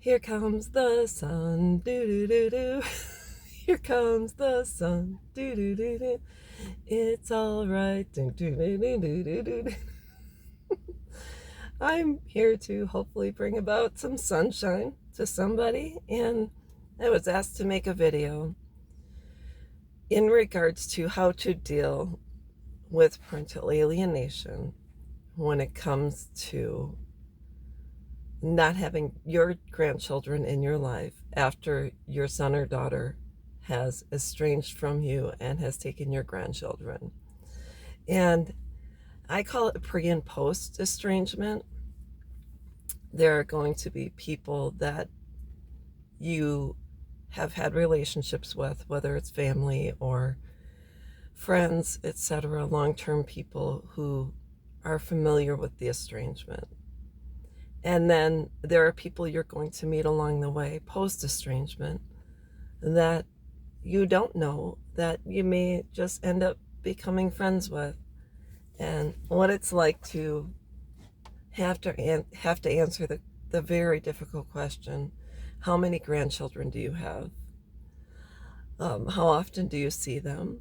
Here comes the sun, doo doo doo doo. Here comes the sun, doo doo doo doo. It's all right, doo doo doo doo doo doo doo. I'm here to hopefully bring about some sunshine to somebody, and I was asked to make a video in regards to how to deal with parental alienation when it comes to not having your grandchildren in your life after your son or daughter has estranged from you and has taken your grandchildren. And I call it pre and post estrangement. There are going to be people that you have had relationships with, whether it's family or friends, etc., long-term people who are familiar with the estrangement. And then there are people you're going to meet along the way, post estrangement, that you don't know, that you may just end up becoming friends with. And what it's like to have to answer the very difficult question: how many grandchildren do you have? How often do you see them?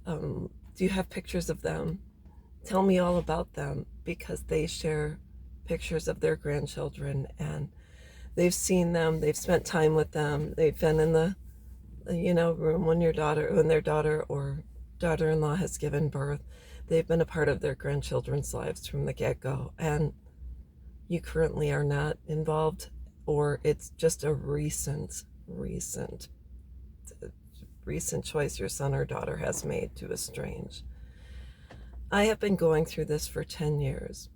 Do you have pictures of them? Tell me all about them, because they share pictures of their grandchildren, and they've seen them, they've spent time with them, they've been in the room when their daughter or daughter-in-law has given birth. They've been a part of their grandchildren's lives from the get-go, and you currently are not involved, or it's just a recent choice your son or daughter has made to estrange. I have been going through this for 10 years.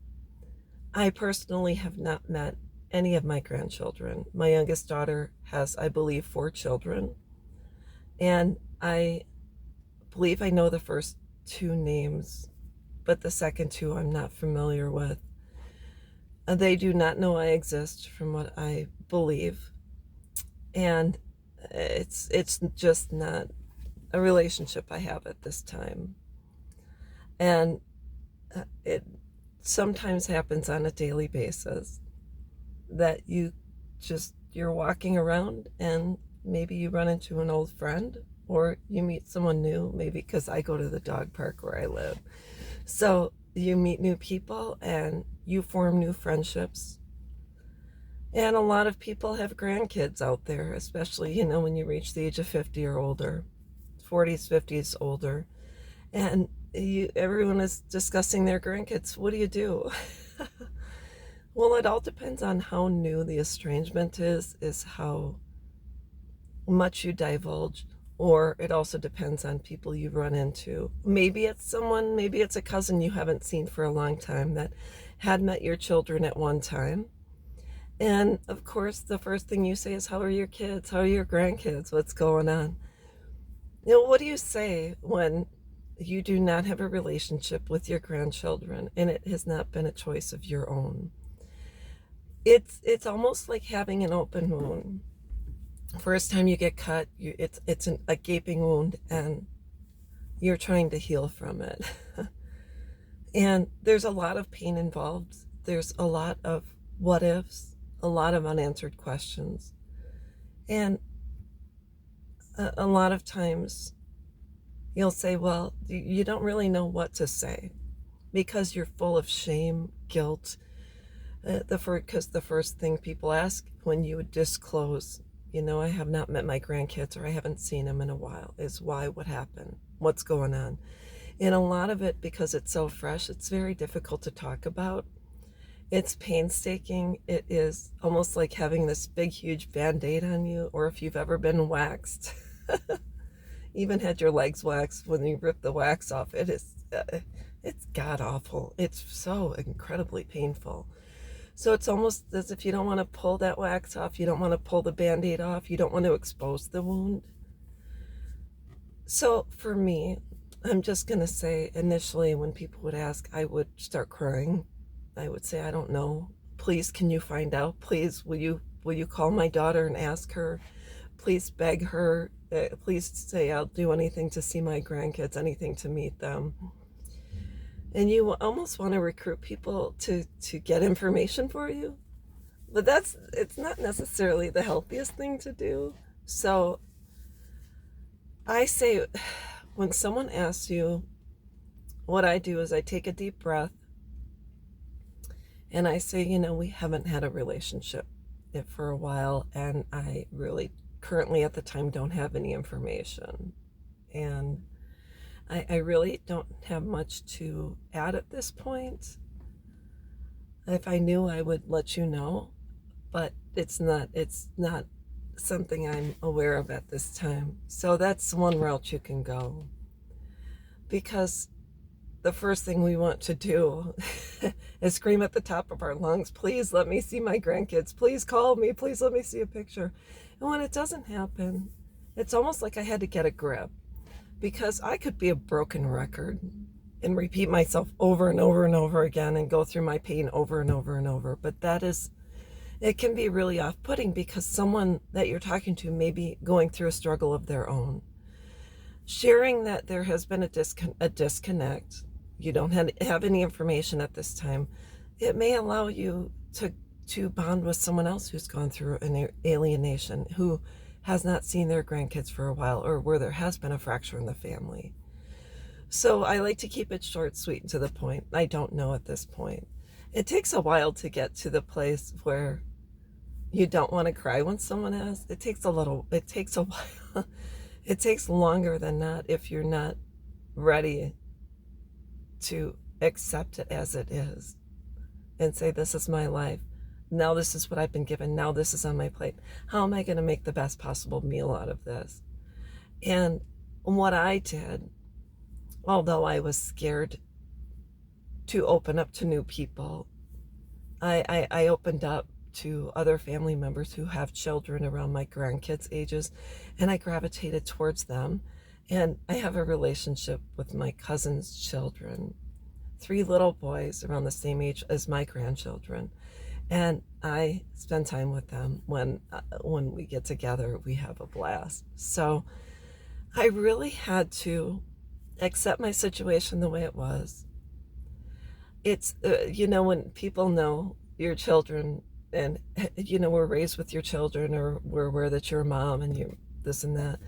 I personally have not met any of my grandchildren. My youngest daughter has, I believe, 4 children. And I believe I know the first 2 names, but the second 2 I'm not familiar with. They do not know I exist, from what I believe. And it's just not a relationship I have at this time. And it sometimes happens on a daily basis that you're walking around and maybe you run into an old friend, or you meet someone new, maybe because I go to the dog park where I live. So you meet new people and you form new friendships. And a lot of people have grandkids out there, especially, when you reach the age of 50 or older, 40s, 50s, older. And everyone is discussing their grandkids. What do you do? Well, it all depends on how new the estrangement is how much you divulge, or it also depends on people you run into. Maybe it's a cousin you haven't seen for a long time that had met your children at one time. And of course, the first thing you say is, how are your kids? How are your grandkids? What's going on? What do you say when you do not have a relationship with your grandchildren and it has not been a choice of your own? It's almost like having an open wound. First time you get cut, it's a gaping wound, and you're trying to heal from it. And there's a lot of pain involved. There's a lot of what ifs, a lot of unanswered questions. And a lot of times you'll say, well, you don't really know what to say, because you're full of shame, guilt. Because the first thing people ask when you would disclose, I have not met my grandkids, or I haven't seen them in a while, is why, what happened, what's going on. And a lot of it, because it's so fresh, it's very difficult to talk about. It's painstaking. It is almost like having this big, huge Band-Aid on you, or if you've ever been waxed, even had your legs waxed, when you rip the wax off, it's god awful. It's so incredibly painful. So it's almost as if you don't want to pull that wax off, you don't want to pull the Band-Aid off, you don't want to expose the wound. So for me, I'm just going to say, initially when people would ask, I would start crying. I would say, I don't know. Please, can you find out? Please, will you call my daughter and ask her? Please beg her. Please say, I'll do anything to see my grandkids, anything to meet them. And you almost want to recruit people to get information for you. But it's not necessarily the healthiest thing to do. So I say, when someone asks you, what I do is I take a deep breath and I say, we haven't had a relationship for a while, and I really currently at the time don't have any information. And I really don't have much to add at this point. If I knew, I would let you know, but it's not something I'm aware of at this time. So that's one route you can go. Because the first thing we want to do is scream at the top of our lungs, please let me see my grandkids, please call me, please let me see a picture. And when it doesn't happen, it's almost like I had to get a grip, because I could be a broken record and repeat myself over and over and over again and go through my pain over and over and over. But it can be really off-putting, because someone that you're talking to may be going through a struggle of their own. Sharing that there has been a disconnect, you don't have any information at this time, it may allow you to bond with someone else who's gone through an alienation, who has not seen their grandkids for a while, or where there has been a fracture in the family. So I like to keep it short, sweet, and to the point. I don't know at this point. It takes a while to get to the place where you don't want to cry when someone asks. It takes a while. It takes longer than that if you're not ready to accept it as it is and say, this is my life. Now this is what I've been given. Now this is on my plate. How am I going to make the best possible meal out of this? And what I did, although I was scared to open up to new people, I opened up to other family members who have children around my grandkids' ages, and I gravitated towards them. And I have a relationship with my cousin's children, 3 little boys around the same age as my grandchildren. And I spend time with them. When we get together, we have a blast. So I really had to accept my situation the way it was. It's, when people know your children, and, we're raised with your children, or we're aware that you're a mom and you this and that.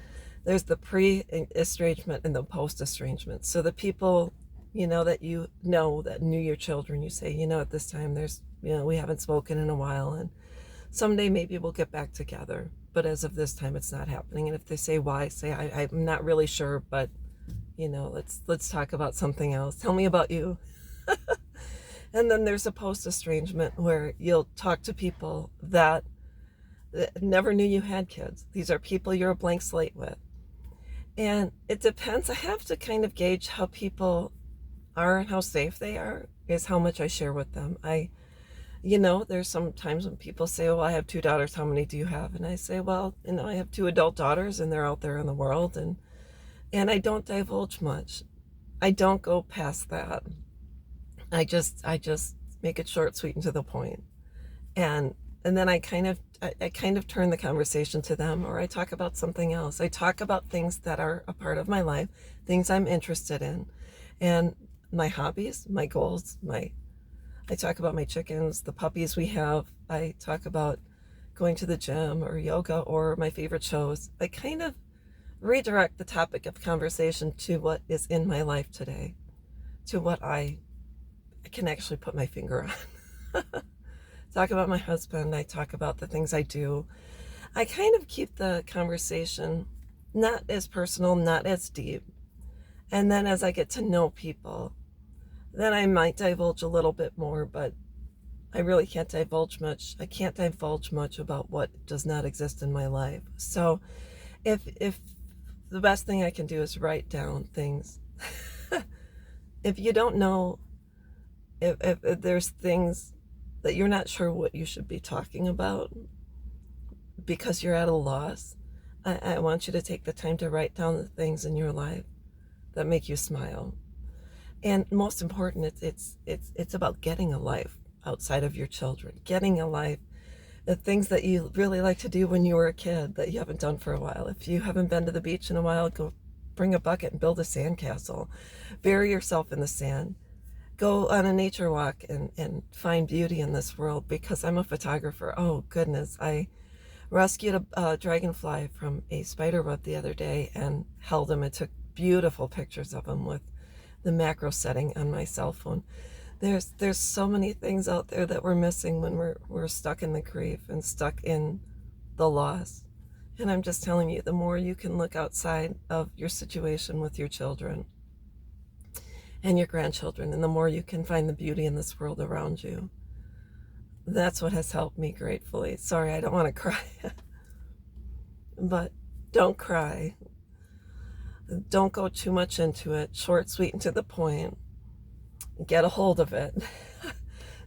There's the pre-estrangement and the post-estrangement. So the people, that that knew your children, you say, at this time we haven't spoken in a while, and someday maybe we'll get back together. But as of this time, it's not happening. And if they say why, say, I'm not really sure, but, let's talk about something else. Tell me about you. And then there's a post-estrangement where you'll talk to people that never knew you had kids. These are people you're a blank slate with. And it depends. I have to kind of gauge how people are and how safe they are, is how much I share with them. There's some times when people say, oh, I have 2 daughters. How many do you have? And I say, well, I have 2 adult daughters, and they're out there in the world. And I don't divulge much. I don't go past that. I just make it short, sweet, and to the point. And then I kind of turn the conversation to them, or I talk about something else. I talk about things that are a part of my life, things I'm interested in, and my hobbies, my goals, I talk about my chickens, the puppies we have. I talk about going to the gym or yoga or my favorite shows. I kind of redirect the topic of conversation to what is in my life today, to what I can actually put my finger on. Talk about my husband. I talk about the things I do. I kind of keep the conversation not as personal, not as deep. And then as I get to know people, then I might divulge a little bit more, but I really can't divulge much. I can't divulge much about what does not exist in my life. So if the best thing I can do is write down things. If you don't know, if there's things that you're not sure what you should be talking about because you're at a loss, I want you to take the time to write down the things in your life that make you smile. And most important, it's about getting a life outside of your children, getting a life, the things that you really like to do when you were a kid that you haven't done for a while. If you haven't been to the beach in a while, go bring a bucket and build a sandcastle. Bury yourself in the sand. go on a nature walk and find beauty in this world, because I'm a photographer. Oh goodness, I rescued a dragonfly from a spider web the other day and held him and took beautiful pictures of him with the macro setting on my cell phone. There's so many things out there that we're missing when we're stuck in the grief and stuck in the loss. And I'm just telling you, the more you can look outside of your situation with your children and your grandchildren, and the more you can find the beauty in this world around you, that's what has helped me gratefully. Sorry, I don't want to cry. But don't cry. Don't go too much into it. Short, sweet, and to the point. Get a hold of it.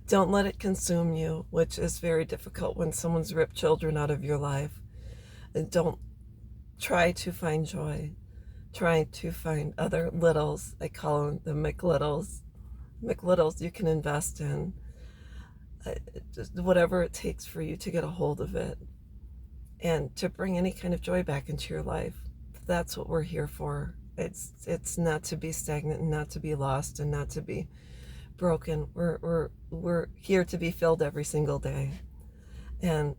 Don't let it consume you, which is very difficult when someone's ripped children out of your life. And don't try to find joy. Try to find other littles. I call them the McLittles. McLittles you can invest in. Just whatever it takes for you to get a hold of it and to bring any kind of joy back into your life. That's what we're here for. It's not to be stagnant and not to be lost and not to be broken. We're here to be filled every single day. And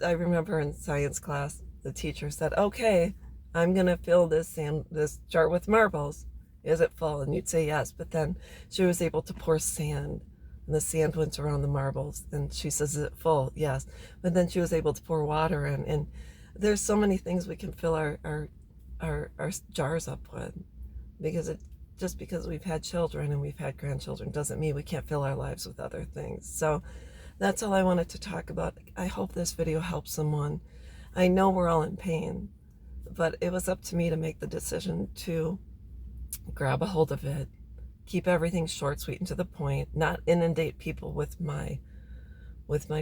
I remember in science class, the teacher said, "Okay, I'm gonna fill this jar with marbles. Is it full?" And you'd say yes, but then she was able to pour sand, and the sand went around the marbles, and she says, "Is it full?" Yes. But then she was able to pour water in, and there's so many things we can fill our jars up with, because just because we've had children and we've had grandchildren doesn't mean we can't fill our lives with other things. So that's all I wanted to talk about. I hope this video helps someone. I know we're all in pain, but it was up to me to make the decision to grab a hold of it, keep everything short, sweet, and to the point, not inundate people with my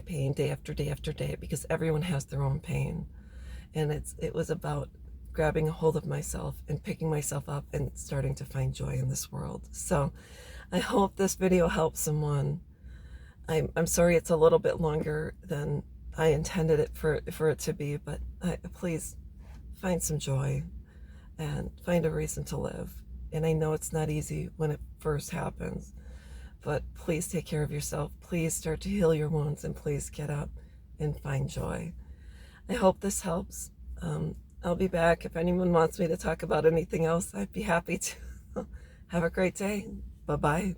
pain day after day after day, because everyone has their own pain. And it was about grabbing a hold of myself and picking myself up and starting to find joy in this world. So I hope this video helps someone. I'm sorry it's a little bit longer than I intended it for it to be, but please find some joy and find a reason to live. And I know it's not easy when it first happens, but please take care of yourself. Please start to heal your wounds, and please get up and find joy. I hope this helps. I'll be back. If anyone wants me to talk about anything else, I'd be happy to. Have a great day. Bye-bye.